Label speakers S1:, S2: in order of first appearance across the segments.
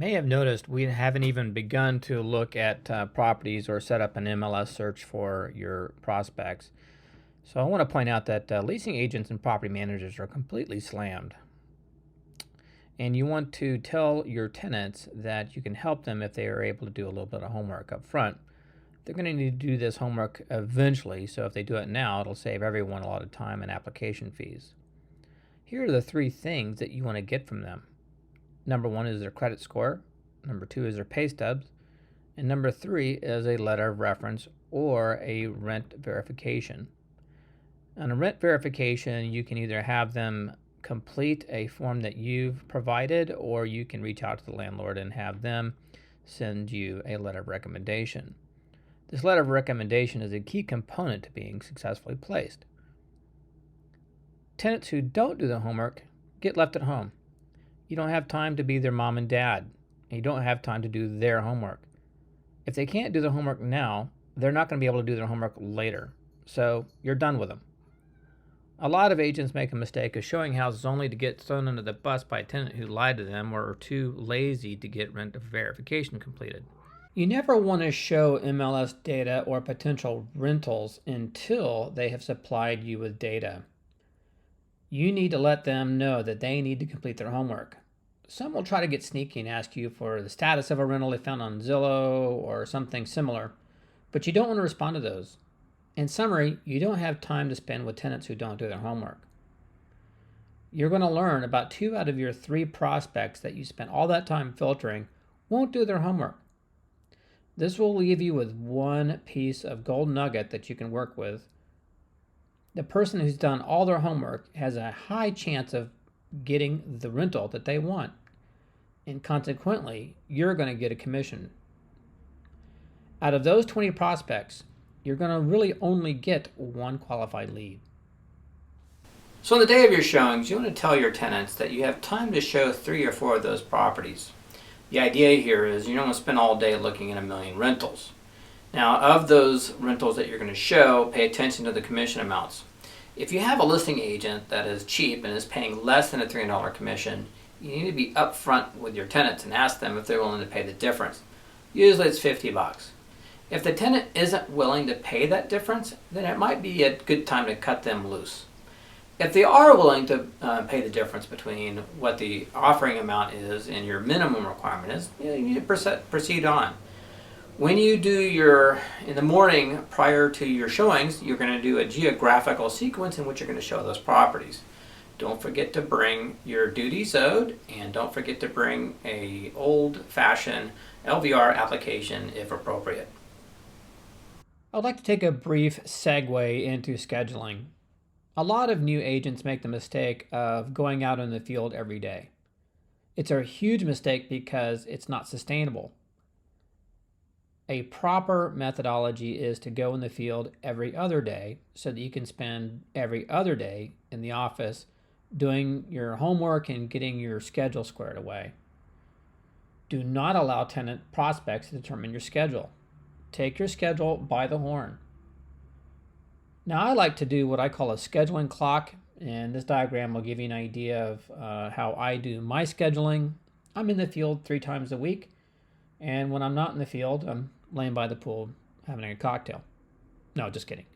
S1: may have noticed we haven't even begun to look at properties or set up an MLS search for your prospects. So I want to point out that leasing agents and property managers are completely slammed. And you want to tell your tenants that you can help them if they are able to do a little bit of homework up front. They're going to need to do this homework eventually, so if they do it now, it'll save everyone a lot of time and application fees. Here are the three things that you want to get from them. Number one is their credit score. Number two is their pay stubs. And number three is a letter of reference or a rent verification. On a rent verification, you can either have them complete a form that you've provided, or you can reach out to the landlord and have them send you a letter of recommendation. This letter of recommendation is a key component to being successfully placed. Tenants who don't do the homework get left at home. You don't have time to be their mom and dad, and you don't have time to do their homework. If they can't do the homework now, they're not going to be able to do their homework later, so you're done with them. A lot of agents make a mistake of showing houses only to get thrown under the bus by a tenant who lied to them or are too lazy to get rent verification completed. You never want to show MLS data or potential rentals until they have supplied you with data. You need to let them know that they need to complete their homework. Some will try to get sneaky and ask you for the status of a rental they found on Zillow or something similar, but you don't want to respond to those. In summary, you don't have time to spend with tenants who don't do their homework. You're going to learn about 2 out of your 3 prospects that you spent all that time filtering won't do their homework. This will leave you with one piece of gold nugget that you can work with. The person who's done all their homework has a high chance of getting the rental that they want, and consequently, you're going to get a commission. Out of those 20 prospects, you're going to really only get one qualified lead. So on the day of your showings, you want to tell your tenants that you have time to show 3 or 4 of those properties. The idea here is you don't want to spend all day looking at a million rentals. Now, of those rentals that you're going to show, pay attention to the commission amounts. If you have a listing agent that is cheap and is paying less than a $300 commission, you need to be upfront with your tenants and ask them if they're willing to pay the difference. Usually it's $50. If the tenant isn't willing to pay that difference, then it might be a good time to cut them loose. If they are willing to pay the difference between what the offering amount is and your minimum requirement is, you need to proceed on. When you do in the morning prior to your showings, you're going to do a geographical sequence in which you're going to show those properties. Don't forget to bring your duties owed, and don't forget to bring a old-fashioned LVR application if appropriate. I'd like to take a brief segue into scheduling. A lot of new agents make the mistake of going out in the field every day. It's a huge mistake because it's not sustainable. A proper methodology is to go in the field every other day so that you can spend every other day in the office doing your homework and getting your schedule squared away. Do not allow tenant prospects to determine your schedule. Take your schedule by the horn. Now, I like to do what I call a scheduling clock, and this diagram will give you an idea of how I do my scheduling. I'm in the field 3 times a week, and when I'm not in the field, I'm laying by the pool having a cocktail. No, just kidding.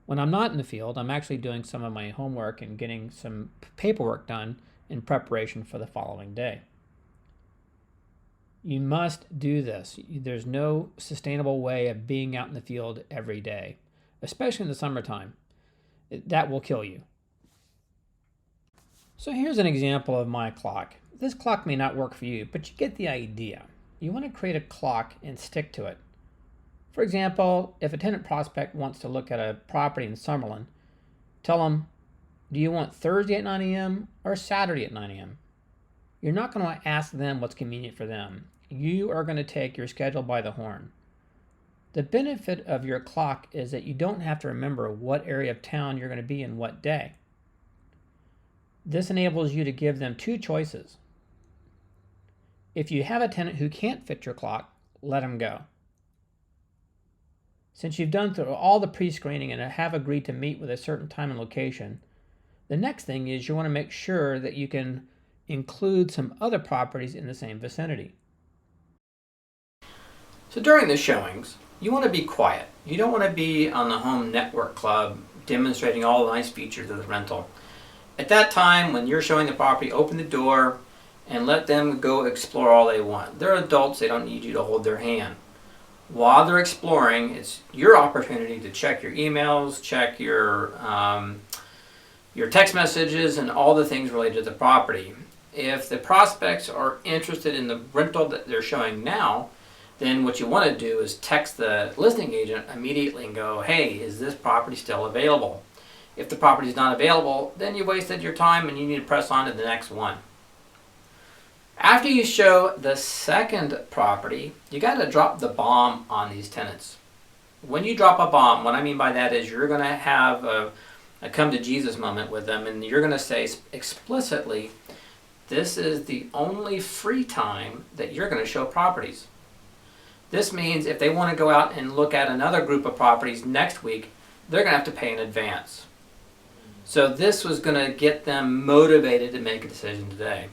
S1: When I'm not in the field, I'm actually doing some of my homework and getting some paperwork done in preparation for the following day. You must do this. There's no sustainable way of being out in the field every day, especially in the summertime. That will kill you. So here's an example of my clock. This clock may not work for you, but you get the idea. You want to create a clock and stick to it. For example, if a tenant prospect wants to look at a property in Summerlin, tell them, do you want Thursday at 9 a.m. or Saturday at 9 a.m.? You're not going to ask them what's convenient for them. You are going to take your schedule by the horn. The benefit of your clock is that you don't have to remember what area of town you're going to be in what day. This enables you to give them 2 choices. If you have a tenant who can't fit your clock, let them go. Since you've done through all the pre-screening and have agreed to meet with a certain time and location, the next thing is you want to make sure that you can include some other properties in the same vicinity. So during the showings, you want to be quiet. You don't want to be on the home network club demonstrating all the nice features of the rental. At that time, when you're showing the property, open the door and let them go explore all they want. They're adults, they don't need you to hold their hand. While they're exploring, it's your opportunity to check your emails, check your text messages, and all the things related to the property. If the prospects are interested in the rental that they're showing now, then what you want to do is text the listing agent immediately and go, hey, is this property still available? If the property is not available, then you wasted your time and you need to press on to the next one. After you show the second property, you got to drop the bomb on these tenants. When you drop a bomb, what I mean by that is you're going to have a come to Jesus moment with them, and you're going to say explicitly, this is the only free time that you're going to show properties. This means if they want to go out and look at another group of properties next week, they're going to have to pay in advance. So this was going to get them motivated to make a decision today.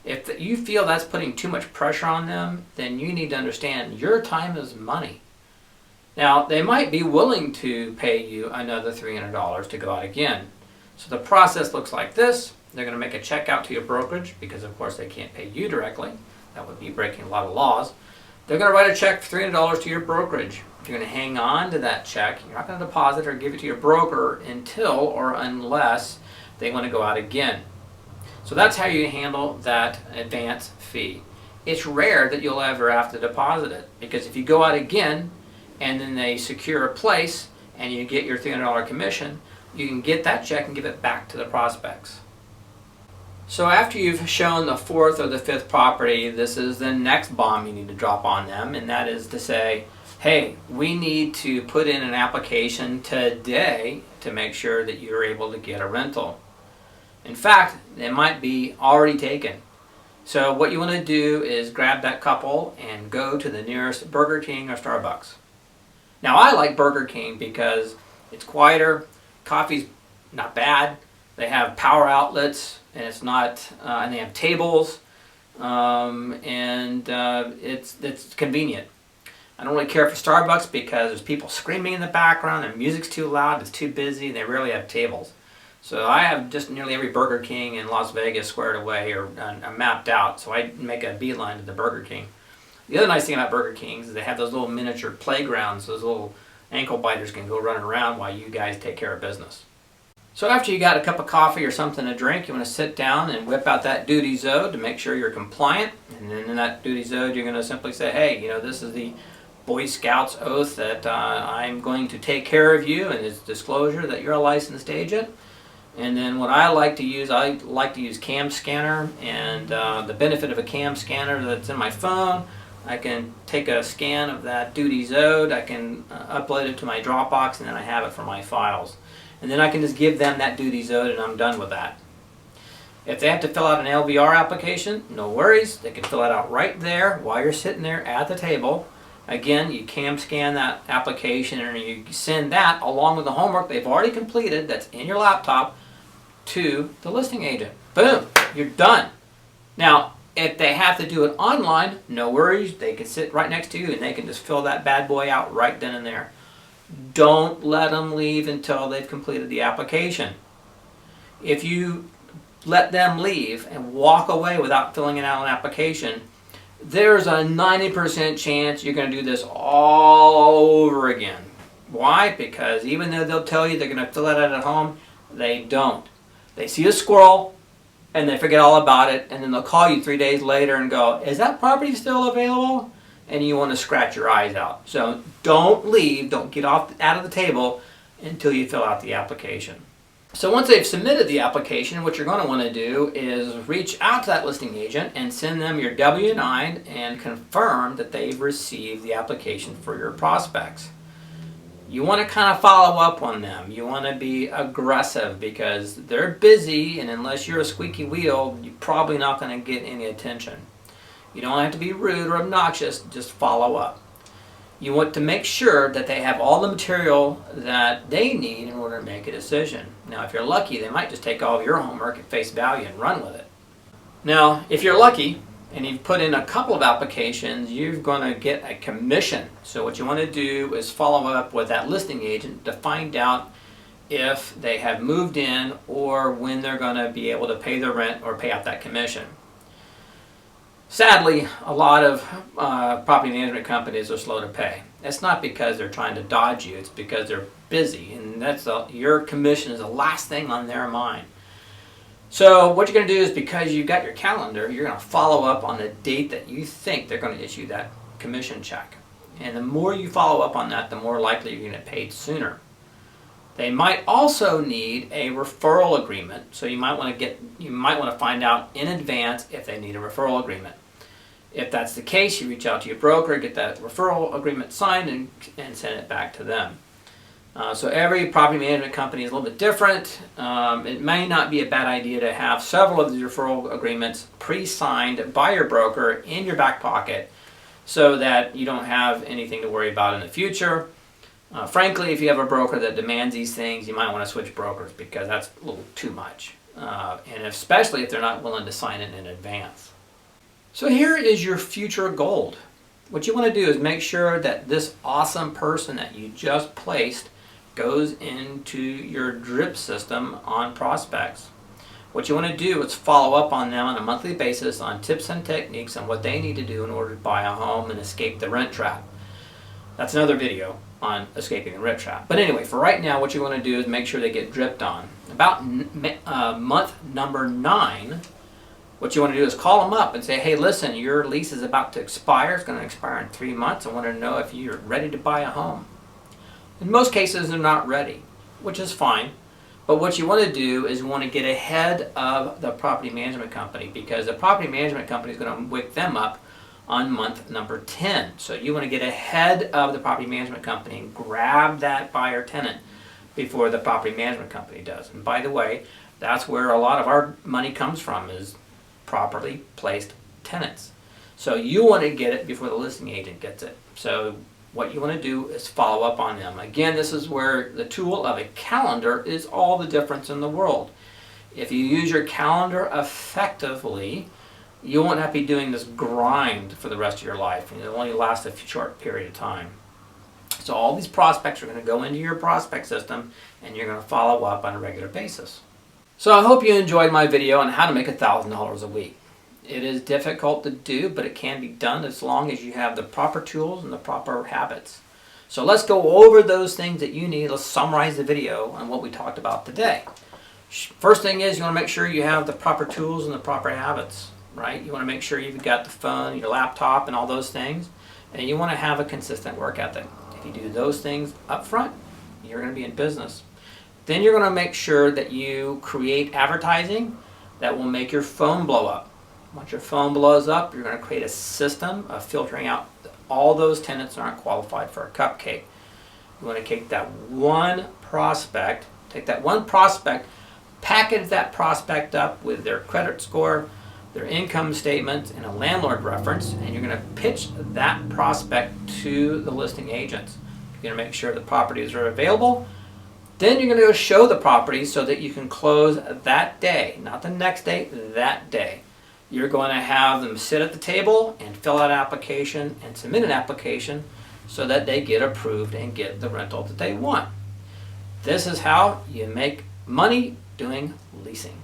S1: If you feel that's putting too much pressure on them, then you need to understand your time is money. Now, they might be willing to pay you another $300 to go out again. So the process looks like this. They're going to make a check out to your brokerage because, of course, they can't pay you directly. That would be breaking a lot of laws. They're going to write a check for $300 to your brokerage. You're going to hang on to that check. You're not going to deposit or give it to your broker until or unless they want to go out again. So that's how you handle that advance fee. It's rare that you'll ever have to deposit it, because if you go out again and then they secure a place and you get your $300 commission, you can get that check and give it back to the prospects. So after you've shown the fourth or the fifth property, this is the next bomb you need to drop on them, and that is to say, hey, we need to put in an application today to make sure that you're able to get a rental. In fact, it might be already taken. So what you want to do is grab that couple and go to the nearest Burger King or Starbucks. Now, I like Burger King because it's quieter, coffee's not bad, they have power outlets, and it's not, and they have tables, it's convenient. I don't really care for Starbucks because there's people screaming in the background, their music's too loud, it's too busy, and they rarely have tables. So I have just nearly every Burger King in Las Vegas squared away or mapped out, so I make a beeline to the Burger King. The other nice thing about Burger Kings is they have those little miniature playgrounds, those little ankle biters can go running around while you guys take care of business. So after you got a cup of coffee or something to drink, you want to sit down and whip out that duty zode to make sure you're compliant. And then in that duty zode, you're going to simply say, hey, this is the Boy Scouts oath that I'm going to take care of you, and it's disclosure that you're a licensed agent. And then what I like to use Cam Scanner, and the benefit of a Cam Scanner that's in my phone, I can take a scan of that duty zode, I can upload it to my Dropbox, and then I have it for my files. And then I can just give them that duty zode and I'm done with that. If they have to fill out an LVR application, no worries, they can fill it out right there while you're sitting there at the table. Again, you cam scan that application and you send that along with the homework they've already completed that's in your laptop to the listing agent. Boom, you're done. Now, if they have to do it online, no worries, they can sit right next to you and they can just fill that bad boy out right then and there. Don't let them leave until they've completed the application. If you let them leave and walk away without filling out an application, there's a 90% chance you're going to do this all over again. Why? Because even though they'll tell you they're going to fill it out at home, they don't. They see a squirrel and they forget all about it, and then they'll call you 3 days later and go, is that property still available? And you want to scratch your eyes out. So don't leave, don't get out of the table until you fill out the application. So once they've submitted the application, what you're going to want to do is reach out to that listing agent and send them your W-9 and confirm that they've received the application for your prospects. You want to kind of follow up on them. You want to be aggressive because they're busy, and unless you're a squeaky wheel, you're probably not going to get any attention. You don't have to be rude or obnoxious, just follow up. You want to make sure that they have all the material that they need in order to make a decision. Now, if you're lucky, they might just take all of your homework at face value and run with it. Now, if you're lucky and you've put in a couple of applications, you're going to get a commission. So what you want to do is follow up with that listing agent to find out if they have moved in or when they're going to be able to pay the rent or pay out that commission. Sadly, a lot of property management companies are slow to pay. That's not because they're trying to dodge you, it's because they're busy, and your commission is the last thing on their mind. So what you're going to do is, because you've got your calendar, you're going to follow up on the date that you think they're going to issue that commission check. And the more you follow up on that, the more likely you're going to get paid sooner. They might also need a referral agreement, so you might want to find out in advance if they need a referral agreement. If that's the case, you reach out to your broker, get that referral agreement signed, and send it back to them. So every property management company is a little bit different. It may not be a bad idea to have several of these referral agreements pre-signed by your broker in your back pocket so that you don't have anything to worry about in the future. Frankly, if you have a broker that demands these things, you might want to switch brokers because that's a little too much. And especially if they're not willing to sign it in advance. So here is your future gold. What you want to do is make sure that this awesome person that you just placed goes into your drip system on prospects. What you want to do is follow up on them on a monthly basis on tips and techniques on what they need to do in order to buy a home and escape the rent trap. That's another video on escaping the rent trap. But anyway, for right now, what you want to do is make sure they get dripped on. About month number 9, what you want to do is call them up and say, hey, listen, your lease is about to expire. It's going to expire in 3 months. I want to know if you're ready to buy a home. In most cases, they're not ready, which is fine. But what you want to do is you want to get ahead of the property management company, because the property management company is going to wake them up on month number 10. So you want to get ahead of the property management company and grab that buyer tenant before the property management company does. And by the way, that's where a lot of our money comes from, is properly placed tenants. So you want to get it before the listing agent gets it. So what you want to do is follow up on them. Again, this is where the tool of a calendar is all the difference in the world. If you use your calendar effectively, you won't have to be doing this grind for the rest of your life, and it'll only last a short period of time. So all these prospects are going to go into your prospect system, and you're going to follow up on a regular basis. So I hope you enjoyed my video on how to make $1,000 a week. It is difficult to do, but it can be done as long as you have the proper tools and the proper habits. So let's go over those things that you need. Let's summarize the video on what we talked about today. First thing is, you want to make sure you have the proper tools and the proper habits, right? You want to make sure you've got the phone, your laptop, and all those things. And you want to have a consistent work ethic. If you do those things up front, you're going to be in business. Then you're going to make sure that you create advertising that will make your phone blow up. Once your phone blows up, you're going to create a system of filtering out all those tenants that aren't qualified for a cupcake. You want to take that one prospect, package that prospect up with their credit score, their income statement, and a landlord reference, and you're going to pitch that prospect to the listing agents. You're going to make sure the properties are available. Then you're going to go show the property so that you can close that day, not the next day, that day. You're going to have them sit at the table and fill out an application and submit an application so that they get approved and get the rental that they want. This is how you make money doing leasing.